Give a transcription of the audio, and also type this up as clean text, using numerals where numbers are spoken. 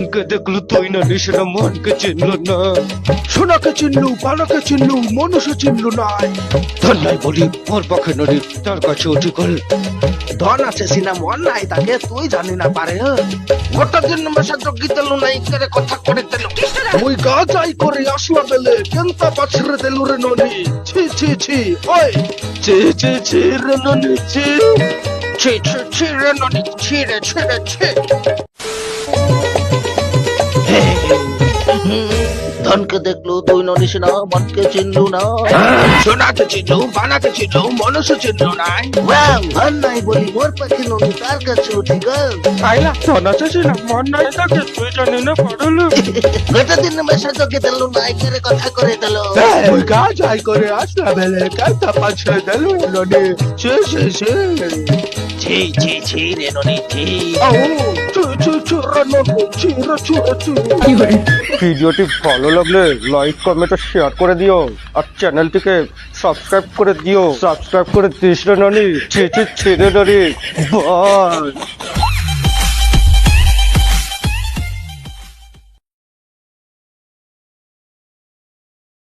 ধনকে দেখলো তুই না নিশানা মনকে চিনলো না। সোনাকে চিনলু, পানাকে চিনলু, মানুষ চিনলু নাই। ধন নাই বলি ওর পক্ষে নদী তার কাছে উঠে গেল। ধন আছে সিনা মন নাই তাকে তুই জানি না পারে। গোটা দিন মেশা জগি তেলু নাই করে কথা করে তেলু মুই গাজাই করে আসলা বেলে কেনতা পাছরে দেলু রে ননি। ছি ছি ছি ওই চে চে চে রে ননি চে। ছি ছি ছি রে ননি ছি রে ছি রে ছি। ধনকে দেখলু তুই ননিস না মনকে চিনলু না। সোনাকে চিনলু বানাকে চিনলু মানুষ চিনলু নাই। ধন নাই বলি মোর পাখি ননি তার কাছে উঠে গেল। আইলা ধন আছে সিনা মন নাই তাকে তুই জানি না পারলো। গোটা দিন মেশা জগি তেলু নাই করে কথা করে দিল। মুই গাজাই করে আসলা বেলে কেনতা পাছরে দেলু রে ননি। ছি ছি ছি ছি ছি ছি রে ননি ছি। আও ছি ছি ছি রে ননি ছি রে ছি রে ছি। ভিডিওটি ভালো লাগলে লাইক কমেন্ট আর শেয়ার করে দিও আর চ্যানেলটিকে সাবস্ক্রাইব করে দিও। সাবস্ক্রাইব করে দিস রে ননি ছি ছি ছি রে ননি। বাই।